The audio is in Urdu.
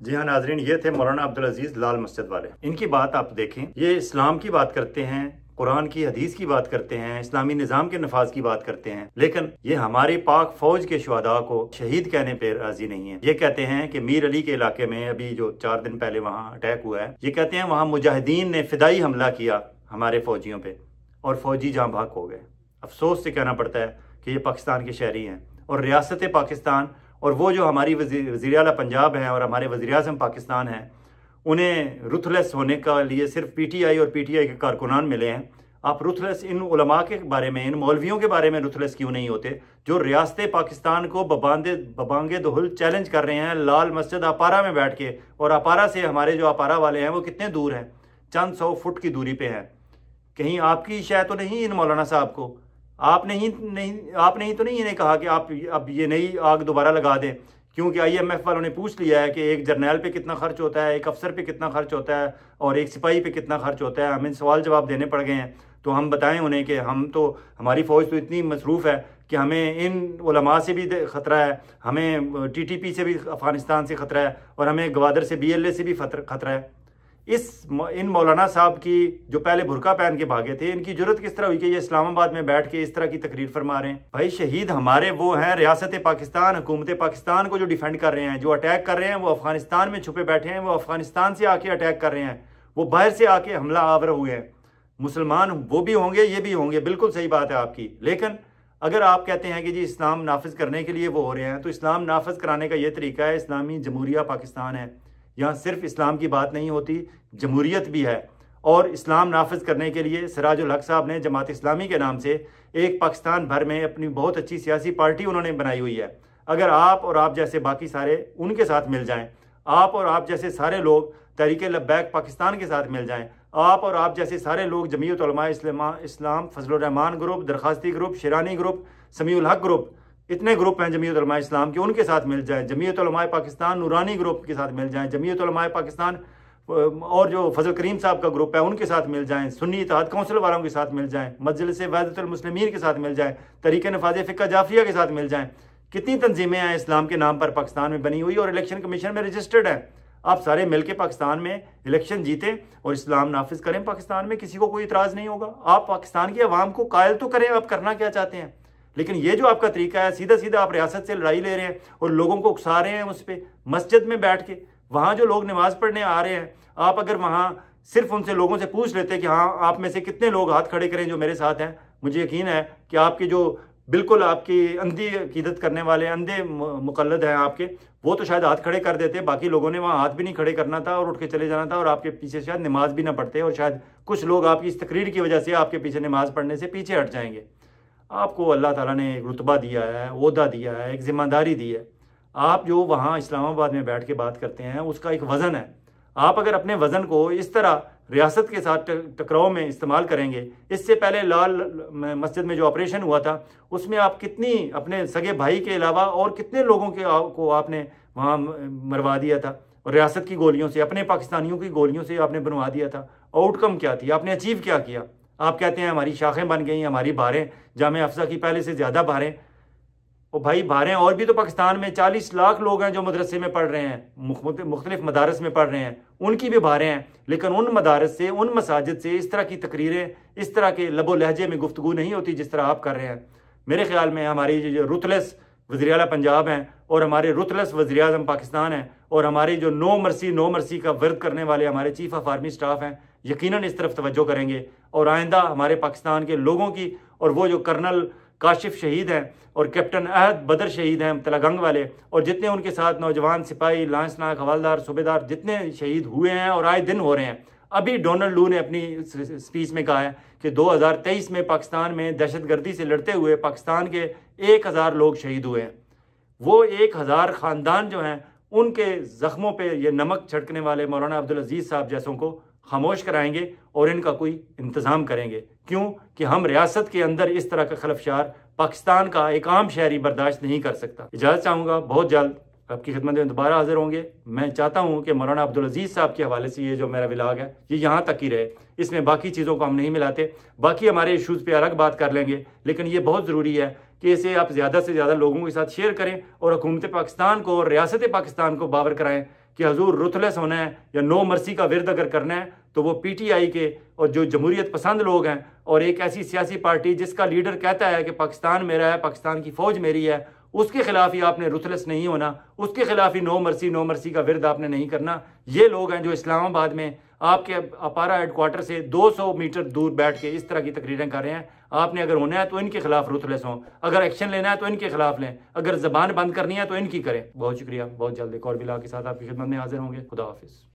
جی ہاں ناظرین، یہ تھے مولانا عبدالعزیز لال مسجد والے. ان کی بات آپ دیکھیں، یہ اسلام کی بات کرتے ہیں، قرآن کی حدیث کی بات کرتے ہیں، اسلامی نظام کے نفاذ کی بات کرتے ہیں، لیکن یہ ہماری پاک فوج کے شہداء کو شہید کہنے پہ راضی نہیں ہے. یہ کہتے ہیں کہ میر علی کے علاقے میں ابھی جو 4 دن پہلے وہاں اٹیک ہوا ہے، یہ کہتے ہیں وہاں مجاہدین نے فدائی حملہ کیا ہمارے فوجیوں پہ اور فوجی جاں بحق ہو گئے. افسوس سے کہنا پڑتا ہے کہ یہ پاکستان کے شہری ہیں، اور ریاست پاکستان اور وہ جو ہماری وزیر اعلیٰ پنجاب ہیں اور ہمارے وزیر اعظم پاکستان ہیں، انہیں رتھلیس ہونے کا لیے صرف پی ٹی آئی اور پی ٹی آئی کے کارکنان ملے ہیں. آپ رتھلیس ان علماء کے بارے میں، ان مولویوں کے بارے میں رتھلیس کیوں نہیں ہوتے جو ریاست پاکستان کو ببانگے دہل چیلنج کر رہے ہیں لال مسجد اپارا میں بیٹھ کے؟ اور اپارا سے ہمارے جو اپارا والے ہیں وہ کتنے دور ہیں؟ چند 100 فٹ کی دوری پہ ہیں. کہیں آپ کی شاید تو نہیں ان مولانا صاحب کو؟ آپ نے تو نہیں انہیں کہا کہ آپ اب یہ نئی آگ دوبارہ لگا دیں؟ کیونکہ آئی ایم ایف والوں نے پوچھ لیا ہے کہ ایک جرنیل پہ کتنا خرچ ہوتا ہے، ایک افسر پہ کتنا خرچ ہوتا ہے، اور ایک سپاہی پہ کتنا خرچ ہوتا ہے. ہمیں سوال جواب دینے پڑ گئے ہیں. تو ہم بتائیں انہیں کہ ہماری فوج تو اتنی مصروف ہے کہ ہمیں ان علماء سے بھی خطرہ ہے، ہمیں ٹی ٹی پی سے بھی افغانستان سے خطرہ ہے، اور ہمیں گوادر سے بی ایل اے سے بھی خطرہ ہے. ان مولانا صاحب کی جو پہلے برقع پہن کے بھاگے تھے، ان کی جرت کس طرح ہوئی کہ یہ اسلام آباد میں بیٹھ کے اس طرح کی تقریر فرما رہے ہیں؟ بھائی شہید ہمارے وہ ہیں ریاست پاکستان، حکومت پاکستان کو جو ڈیفینڈ کر رہے ہیں، جو اٹیک کر رہے ہیں، وہ افغانستان میں چھپے بیٹھے ہیں، وہ افغانستان سے آ کے اٹیک کر رہے ہیں، وہ باہر سے آ کے حملہ آور ہوئے ہیں. مسلمان وہ بھی ہوں گے، یہ بھی ہوں گے، بالکل صحیح بات ہے آپ کی. لیکن اگر آپ کہتے ہیں کہ جی اسلام نافذ کرنے کے لیے وہ ہو رہے ہیں، تو اسلام نافذ کرانے کا یہ طریقہ ہے، اسلامی جمہوریہ پاکستان ہے. یہاں صرف اسلام کی بات نہیں ہوتی، جمہوریت بھی ہے. اور اسلام نافذ کرنے کے لیے سراج الحق صاحب نے جماعت اسلامی کے نام سے ایک پاکستان بھر میں اپنی بہت اچھی سیاسی پارٹی انہوں نے بنائی ہوئی ہے. اگر آپ اور آپ جیسے باقی سارے ان کے ساتھ مل جائیں، آپ اور آپ جیسے سارے لوگ تحریک لبیک پاکستان کے ساتھ مل جائیں، آپ اور آپ جیسے سارے لوگ جمعیت علماء اسلام، فضل الرحمان گروپ، درخواستی گروپ، شیرانی گروپ، سمیع الحق گروپ، اتنے گروپ ہیں جمعیت علماء اسلام کے، ان کے ساتھ مل جائیں. جمعیت علماء پاکستان نورانی گروپ کے ساتھ مل جائیں. جمعیت علماء پاکستان اور جو فضل کریم صاحب کا گروپ ہے ان کے ساتھ مل جائیں. سنی اتحاد کونسل والوں کے ساتھ مل جائیں. مجلس وحدت المسلمین کے ساتھ مل جائیں. تحریک نفاذ فقہ جعفریہ کے ساتھ مل جائیں. کتنی تنظیمیں ہیں اسلام کے نام پر پاکستان میں بنی ہوئی اور الیکشن کمیشن میں رجسٹرڈ ہیں. آپ سارے مل کے پاکستان میں الیکشن جیتیں اور اسلام نافذ کریں پاکستان میں، کسی کو کوئی اعتراض نہیں ہوگا. آپ پاکستان کی عوام کو قائل تو کریں آپ کرنا کیا چاہتے ہیں. لیکن یہ جو آپ کا طریقہ ہے، سیدھا آپ ریاست سے لڑائی لے رہے ہیں اور لوگوں کو اکسا رہے ہیں اس پہ. مسجد میں بیٹھ کے وہاں جو لوگ نماز پڑھنے آ رہے ہیں، آپ اگر وہاں صرف ان سے لوگوں سے پوچھ لیتے کہ ہاں آپ میں سے کتنے لوگ ہاتھ کھڑے کریں جو میرے ساتھ ہیں، مجھے یقین ہے کہ آپ کے جو بالکل آپ کی اندھی عقیدت کرنے والے اندھے مقلد ہیں آپ کے، وہ تو شاید ہاتھ کھڑے کر دیتے. باقی لوگوں نے وہاں ہاتھ بھی نہیں کھڑے کرنا تھا اور اٹھ کے چلے جانا تھا، اور آپ کے پیچھے شاید نماز بھی نہ پڑھتے، اور شاید کچھ لوگ آپ کی اس تقریر کی وجہ سے آپ کے پیچھے نماز پڑھنے سے پیچھے ہٹ جائیں گے. آپ کو اللہ تعالیٰ نے ایک رتبہ دیا ہے، عہدہ دیا ہے، ایک ذمہ داری دی ہے. آپ جو وہاں اسلام آباد میں بیٹھ کے بات کرتے ہیں اس کا ایک وزن ہے. آپ اگر اپنے وزن کو اس طرح ریاست کے ساتھ ٹکراؤ میں استعمال کریں گے، اس سے پہلے لال مسجد میں جو آپریشن ہوا تھا اس میں آپ کتنی اپنے سگے بھائی کے علاوہ اور کتنے لوگوں کو آپ نے وہاں مروا دیا تھا، اور ریاست کی گولیوں سے، اپنے پاکستانیوں کی گولیوں سے آپ نے بنوا دیا تھا. آؤٹ کم کیا تھی؟ آپ نے اچیو کیا کیا؟ آپ کہتے ہیں ہماری شاخیں بن گئیں، ہماری بہاریں جامعہ افضہ کی پہلے سے زیادہ بہاریں. اور بھائی بہاریں اور بھی تو پاکستان میں 40 لاکھ لوگ ہیں جو مدرسے میں پڑھ رہے ہیں، مختلف مدارس میں پڑھ رہے ہیں، ان کی بھی بہاریں ہیں. لیکن ان مدارس سے، ان مساجد سے اس طرح کی تقریریں، اس طرح کے لب و لہجے میں گفتگو نہیں ہوتی جس طرح آپ کر رہے ہیں. میرے خیال میں ہماری جو رتھلیس وزیر اعلیٰ پنجاب ہیں اور ہمارے رتھلیس وزیر اعظم پاکستان ہیں اور ہماری جو نو مرسی کا ورد کرنے والے ہمارے چیف آف آرمی سٹاف ہیں، یقیناً اس طرف توجہ کریں گے. اور آئندہ ہمارے پاکستان کے لوگوں کی، اور وہ جو کرنل کاشف شہید ہیں اور کیپٹن احد بدر شہید ہیں تلگنگ والے، اور جتنے ان کے ساتھ نوجوان سپاہی، لانس نائک، حوالدار، صوبیدار جتنے شہید ہوئے ہیں اور آئے دن ہو رہے ہیں. ابھی ڈونلڈ لو نے اپنی سپیچ میں کہا ہے کہ 2023 میں پاکستان میں دہشت گردی سے لڑتے ہوئے پاکستان کے 1000 لوگ شہید ہوئے ہیں. وہ 1000 خاندان جو ہیں ان کے زخموں پہ یہ نمک چھڑکنے والے مولانا عبدالعزیز صاحب جیسوں کو خاموش کرائیں گے اور ان کا کوئی انتظام کریں گے. کیوں کہ ہم ریاست کے اندر اس طرح کا خلفشار پاکستان کا ایک عام شہری برداشت نہیں کر سکتا. اجازت چاہوں گا، بہت جلد آپ کی خدمت میں دوبارہ حاضر ہوں گے. میں چاہتا ہوں کہ مولانا عبدالعزیز صاحب کے حوالے سے یہ جو میرا ولاگ ہے یہ یہاں تک ہی رہے، اس میں باقی چیزوں کو ہم نہیں ملاتے. باقی ہمارے ایشوز پہ الگ بات کر لیں گے، لیکن یہ بہت ضروری ہے کہ اسے آپ زیادہ سے زیادہ لوگوں کے ساتھ شیئر کریں اور حکومت پاکستان کو اور ریاست پاکستان کو باور کرائیں کہ حضور رتھلیس ہونا ہے یا نو مرسی کا ورد اگر کرنا ہے تو وہ پی ٹی آئی کے اور جو جمہوریت پسند لوگ ہیں اور ایک ایسی سیاسی پارٹی جس کا لیڈر کہتا ہے کہ پاکستان میرا ہے، پاکستان کی فوج میری ہے، اس کے خلاف ہی آپ نے رتھلیس نہیں ہونا، اس کے خلاف ہی نو مرسی کا ورد آپ نے نہیں کرنا۔ یہ لوگ ہیں جو اسلام آباد میں آپ کے اپارا ہیڈ کوارٹر سے 200 میٹر دور بیٹھ کے اس طرح کی تقریریں کر رہے ہیں۔ آپ نے اگر ہونا ہے تو ان کے خلاف رتھلیس ہوں، اگر ایکشن لینا ہے تو ان کے خلاف لیں، اگر زبان بند کرنی ہے تو ان کی کریں۔ بہت شکریہ، بہت جلد ایک اور بلاگ کے ساتھ آپ کی خدمت میں حاضر ہوں گے۔ خدا حافظ۔